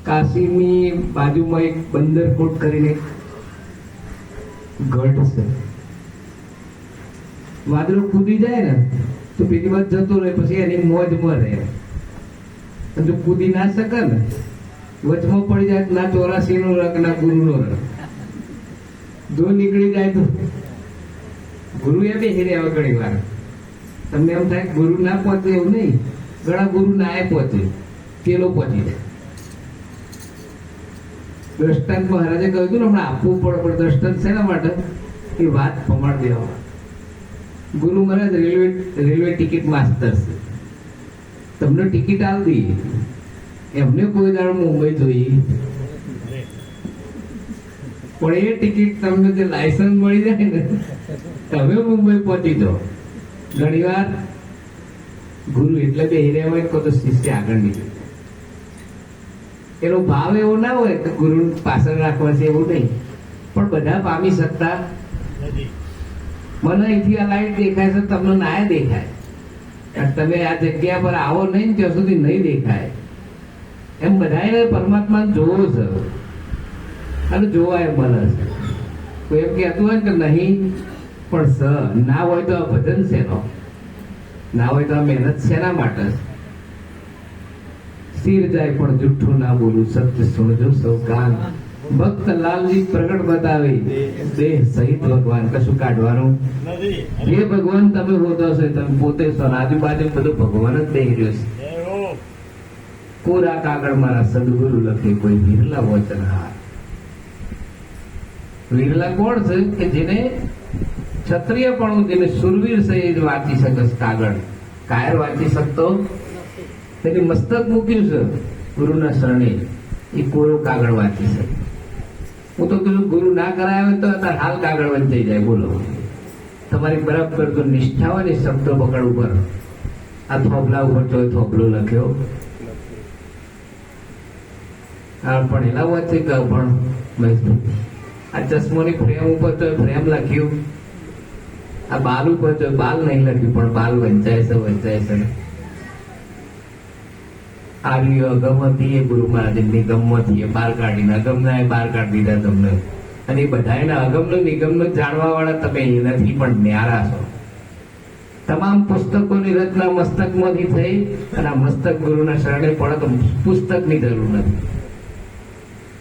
કાશીની બાજુમાં એક બંદરકોટ કરીને ગઢ છે. વાદળો કૂદી જાય ને તો પેલી વાત જતો રહે, પછી એની મોજમાં રહે. જો કૂદી ના શકે ને, વચમાં પડી જાય ના 84 નો રંગ ના ગુરુ નો રંગ. જો નીકળી જાય તો ગુરુ એ બેસી રહ્યા ઘણી વાર. તમને એમ થાય ગુરુ ના પહોંચે, એવું નહીં. ઘણા ગુરુ ના એ પહોંચે, પેલો પહોંચી જાય. દ્રષ્ટાંત મહારાજે કહ્યું હતું ને, હમણાં આપવું પડે, પણ દ્રષ્ટાંત શેના માટે? એ વાત પ્રમાણ દેવા. ગુરુ મહારાજ રેલવે ટિકિટ માસ્ટર છે. તમને ટિકિટ આપી, એમને કોઈ દાડો મુંબઈ જોઈ, પણ એ ટિકિટ તમને જે લાયસન્સ મળી જાય ને, તમે મુંબઈ પહોંચી જાઓ. ઘણી વાર ગુરુ એટલે બે હિરે હોય તો શિષ્ય આગળ નીકળે. એનો ભાવ એવો ના હોય કે ગુરુ પાછળ રાખવા છે, એવું નહીં. પણ બધા પામી શકતા નથી. મને અહીંથી આ લાઈટ દેખાય છે, તમને ના દેખાય. તમે આ જગ્યા પર આવો નહીં ત્યાં સુધી નહીં દેખાય. એમ બધાને પરમાત્મા જોવો છે અને જોવાય મળે છે. કોઈ એમ કહેતું હોય કે નહીં, પણ ના હોય તો આ ભજન શેનો, ના હોય તો આ મહેનત શેના માટે? સિર જાય પણ જુઠ્ઠું ના બોલું, સત્ય સુણજો સૌ કાન. ભક્ત લાલજી પ્રગટ બતાવે, દેહ સહિત ભગવાન, કશું કાઢવાનું જે ભગવાન તમે હોતો છો, તમે પોતે છો. આજુબાજુ બધું ભગવાન જ બેહી રહ્યો છે. કોરા કાગળ મારા સદગુરુ લખે, કોઈ વિરલા વચન હાર. વિરલા કોણ છે? કે જેને ક્ષત્રિયપણું, જેને સુરવીર છે, એ જ વાંચી શકે કાગળ. કાયર વાંચી શકતો તેની મસ્તક મૂક્યું છે ગુરુના શરણે, એ કોરો કાગળ વાંચી શકે. હું તો પેલું ગુરુ ના કરાવે તો હાલ કાગળ વંચાઈ જાય. બોલો, તમારી બરાબર તો નિષ્ઠા હોય ને શબ્દો પકડ ઉપર. આ થોભલા ઉપર તો થોભલો લખ્યો, આ પણ એલા વચ્ચે પણ આ ચશ્મોની ફ્રેમ ઉપર તો ફ્રેમ લખ્યું, આ બાલ ઉપર તો બાલ નહીં લખ્યું, પણ બાલ વંચાય છે, વંચાય છે. આર્ય અગમથી એ ગુરુ મહારાજ નિગમથી બહાર કાઢીને અગમના એ બહાર કાઢી દીધા તમને. અને એ બધા અગમનો નિગમનો જાણવા વાળા તમે નથી, પણ ન્યારા છો. તમામ પુસ્તકોની રચના મસ્તકમાંથી થઈ, અને આ મસ્તક ગુરુના શરણે પડે તો પુસ્તકની જરૂર નથી.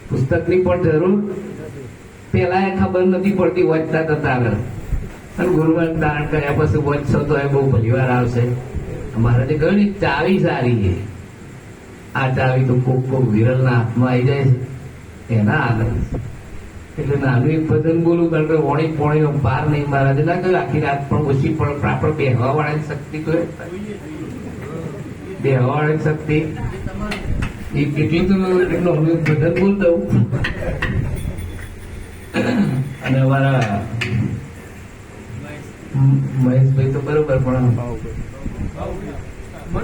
પુસ્તકની પણ જરૂર પેલા એ ખબર નથી પડતી, વાંચતા થતા આગળ. અને ગુરુમાં દાન કર્યા પછી વાંચશો તો એ બહુ ભલી વાર આવશે. અમારા જે ઘણી ચાવી સારી છે, આ ચાવી તો કોક વિરલના હાથમાં આવી જાય છે, એના આગળ. એટલે નાનું એક ભજન બોલું, કારણ કે ઓણી પોણીનો પાર નહીં. મહારાજ ના કહ્યું આખી રાત પણ ઓછી, પણ આપણે બેહવા વાળાની શક્તિ તો બેહવા વાળાની શક્તિ એ કેટલી તો એટલું હું ભજન બોલ દઉં. અને અમારા મહેશભાઈ તો બરોબર, પણ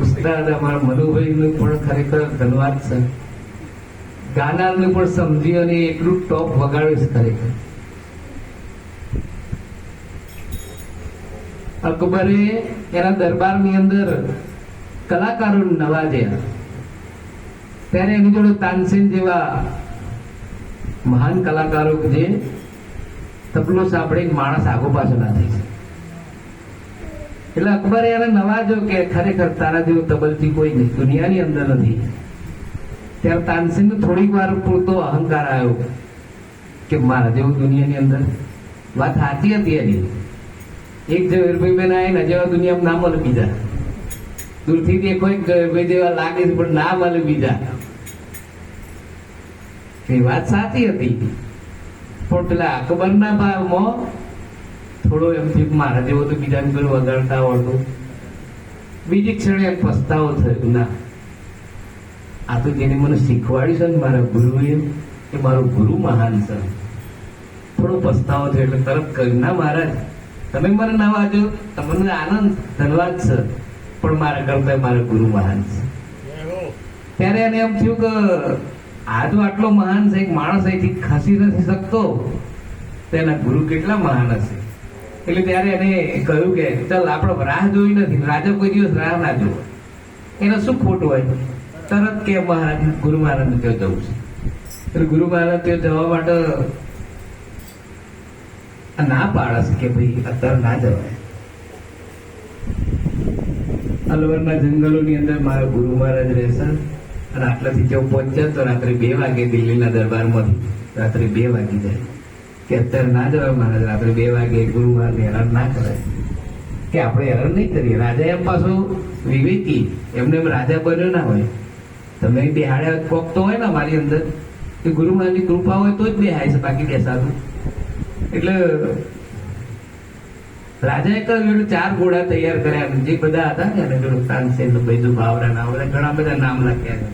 ઉસ્તાદ અમારા મનુભાઈ નું પણ ખરેખર ધન્યવાદ છે. ગાનારને પણ સમજી અને એટલું ટોપ વગાડ્યું છે ખરેખર. અકબરે એના દરબારની અંદર કલાકારો નવાજ્યા, ત્યારે એની જોડે તાનસેન જેવા મહાન કલાકારો જે તબલો સાંભળીને માણસ આગો પાછો ના થઈ શકે. એટલે અકબરે એને નવાજો કે ખરેખર તારા જેવું તબલથી કોઈ નહીં, દુનિયાની અંદર નથી. ત્યારે તાનસેન થોડીક વાર પૂરતો અહંકાર આવ્યો કે મારા જેવું દુનિયાની અંદર. વાત સાચી હતી એની. એક ઝવેરભાઈ બેન આવીને જેવા દુનિયામાં ના મળે બીજા. દૂરથી દેખો એક ઝવેરભાઈ જેવા લાગે છે, પણ ના મળે બીજા. એ વાત સાચી હતી, પણ પેલા અકબરના ભાવમાં થોડો એમ થયું મારા જેવો તો બીજાને પેલું વગાડતા આવડતું. બીજી ક્ષણે એમ પસ્તાવો થયો, ના આ તો જેને મને શીખવાડ્યું છે ને મારા ગુરુએ, એ મારો ગુરુ મહાન છે. થોડો પસ્તાવો થયો એટલે તરત કહ્યું, ના મહારાજ તમે મને નવાજો, તમને આનંદ ધન્યવાદ છે, પણ મારા કરતા મારા ગુરુ મહાન છે. ત્યારે એને એમ થયું કે આ જો આટલો મહાન છે, એક માણસ અહીંથી ખસી નથી શકતો, તેના ગુરુ કેટલા મહાન હશે. એટલે ત્યારે એને કહ્યું કે ચાલ આપણે રાહ જોઈ નથી, રાજા કોઈ દિવસ રાહ ના જોવે, એને શું ખોટું હોય. તરત કે મહારાજ ગુરુ મહારાજ ત્યાં જવું છે. એટલે ગુરુ મહારાજ ત્યાં જવા માટે ના પાડે છે કે ભાઈ અત્યારે ના જવાય. અલવરના જંગલોની અંદર મારા ગુરુ મહારાજ રહેશે અને આટલાથી જો પહોંચ્યા તો રાત્રે 2 વાગે દિલ્હીના દરબારમાંથી રાત્રે 2 વાગી જાય કે અત્યારે ના જવાય મહારાજ, રાત્રે 2 વાગે ગુરુ મહારાજ હેરાન ના કરાય કે આપણે હેરાન નહીં કરીએ. રાજા એમ પાછો વિવેકી, એમને એમ રાજા બન્યો ના હોય. તમે બેહાડ્યા કોક તો હોય ને મારી અંદર કે ગુરુ મહારાજની કૃપા હોય તો જ બેહાય છે, બાકી બેસાતું. એટલે રાજાએ કહ્યું 4 ઘોડા તૈયાર કર્યા, જે બધા હતા ને એને પેલું તાનસેન, બૈદુ બાવરા ના બધા ઘણા બધા નામ લખ્યા છે.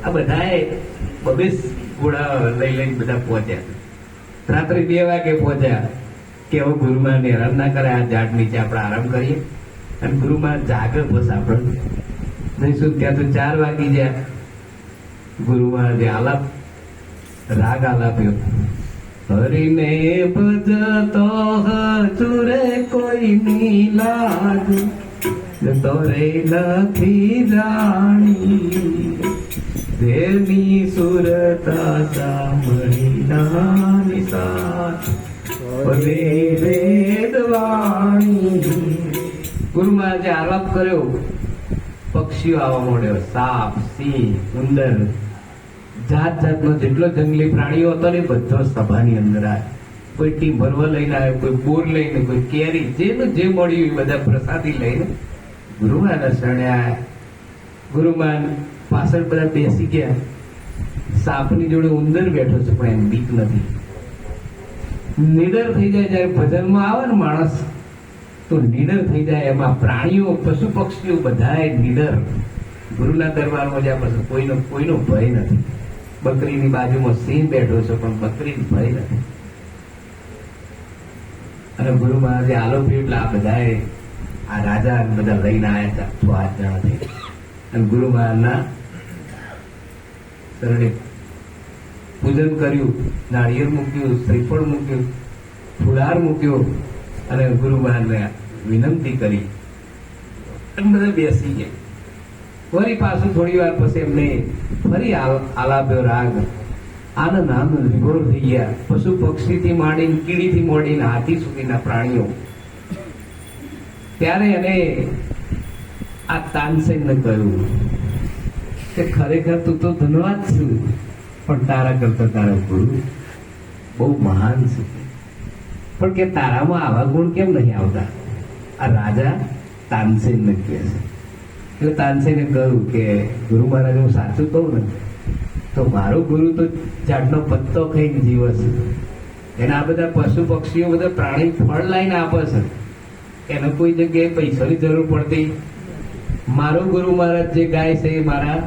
આ બધાએ 22 ઘોડા લઈ લઈને બધા પહોંચ્યા. રાત્રે 2 વાગે પહોંચ્યા કે હવે ગુરુ મહારાજ હેરાન ના કરે, આ ઝાડ નીચે આપણે આરામ કરીએ. અને ગુરુ મહારાજ જાગે બસ આપણે જઈશું. ત્યાં તો 4 વાગી ગયા. ગુરુ મહારાજે આલાપ રાગ આલાપ્યો. હરિને ભજતો હચુરે કોઈ ની લાજ, તોરે નથી જાણી, દેવની સુરતા સાંભળી નાની સાથ વેદવાણી. ગુરુ મહારાજે આલાપ કર્યો. પક્ષીઓ આવવા માંડ્યો, સાપ, સિંહ, ઉંદર, જાત જાતનો જેટલો જંગલી પ્રાણીઓ હતો ને બધો સભાની અંદર આવે. કોઈ ટીમ્ભરવા લઈને આવે, કોઈ બોર લઈને, કોઈ કેરી, જેનું જે મળ્યું એ બધા પ્રસાદી લઈને ગુરુ મહારાજ શરણે આવ્યા. ગુરુ મહારાજ પાછળ બધા બેસી ગયા. સાપની જોડે ઉંદર બેઠો છે પણ એને બીક નથી. નીડર થઈ જાય જયારે ભજનમાં આવે ને માણસ તો નીડર થઈ જાય. એમાં પ્રાણીઓ, પશુ પક્ષીઓ બધા નીડર. ગુરુના દરબારમાં જ્યાં પછી કોઈનો ભય નથી. બકરીની બાજુમાં સિંહ બેઠો છે પણ બકરીનો ભય નથી. અને ગુરુ મહારાજે આલોપ્યું એટલે આ બધાએ આ રાજા બધા લઈને આવ્યા હતા 8 જણા થઈ. અને ગુરુ મહારાજના શરણે પૂજન કર્યું, નાળિયેર મૂક્યું, શ્રીફળ મૂક્યું, ફુલાર મૂક્યો અને ગુરુ મહારાજને વિનંતી કરી અને બધા બેસી ગયા. ફરી પાછું થોડી વાર પછી એમને ફરી આલાપ્યો રાગ. આનંદ આનંદ વિભોર થઈ ગયા. પશુ પક્ષીથી માંડીને, કીડીથી માંડીને હાથી સુધીના પ્રાણીઓ. ત્યારે એને આ તાનસેનને કહ્યું કે ખરેખર તું તો ધનવાન છું, પણ તારા કરતા તારા ગુરુ બહુ મહાન છે. પણ કે તારામાં આવા ગુણ કેમ નહીં આવતા? આ રાજા તાનસેનને કહે છે. એટલે તાનસેને કહ્યું કે ગુરુ મહારાજ હું સાચું કહું ને તો મારો ગુરુ તો ઝાડનો પત્તો ખાઈને જીવે છે. એના આ બધા પશુ પક્ષીઓ બધા પ્રાણી ફળ લાવીને આપે છે. એને કોઈ જગ્યાએ પૈસાની જરૂર પડતી. મારો ગુરુ મહારાજ જે ગાય છે એ મારા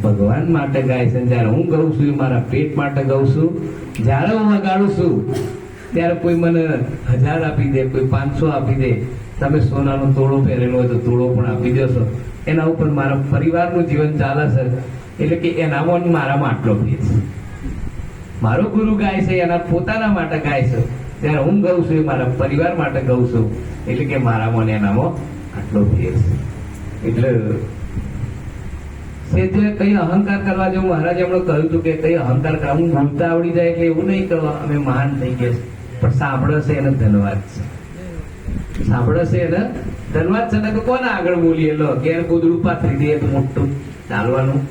ભગવાન માટે ગાય છે. જયારે હું ગાઉં છું એ મારા પેટ માટે ગાઉં છું. જયારે હું વગાડું છું ત્યારે કોઈ મને 1000 આપી દે, કોઈ 500 આપી દે. તમે સોનાનો તોળો પહેરેલો હોય તો તોળો પણ આપી દેશો. એના ઉપર મારા પરિવારનું જીવન ચાલે છે. એટલે કે એનામાં મારામાં આટલો ભેદ છે. મારો ગુરુ ગાય છે એના પોતાના માટે ગાય છે. ત્યારે હું ગાઉં છું એ મારા પરિવાર માટે ગાઉં છું. એટલે કે મારામાં એનામાં આટલો ભેદ છે. એટલે કઈ અહંકાર કરવા જેવું મહારાજ એમણે કહ્યું હતું કે કઈ અહંકાર કરવા, હું બોલતા આવડી જાય એટલે એવું નહીં કરવા અમે મહાન થઈ ગયા. પણ સાંભળે છે એને ધન્યવાદ છે. સાંભળે છે એને ધન્યવાદ છે. ને કોને આગળ બોલીએ લો કે ગોદડું પાથરી દે મોટું ચાલવાનું.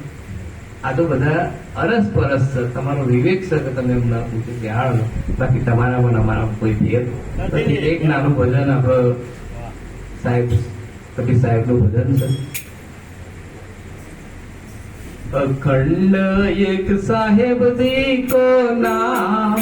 આ તો બધા અરસ પરસ છે. તમારો વિવેક છે કે તમે એમના પૂછે કે હાલો, બાકી તમારામાં અમારા કોઈ ભેદ નથી. એક નાનું ભજન આપણો સાહેબ કપિલ સાહેબનું ભજન છે. અખંડ એક સાહેબ જી કો નામ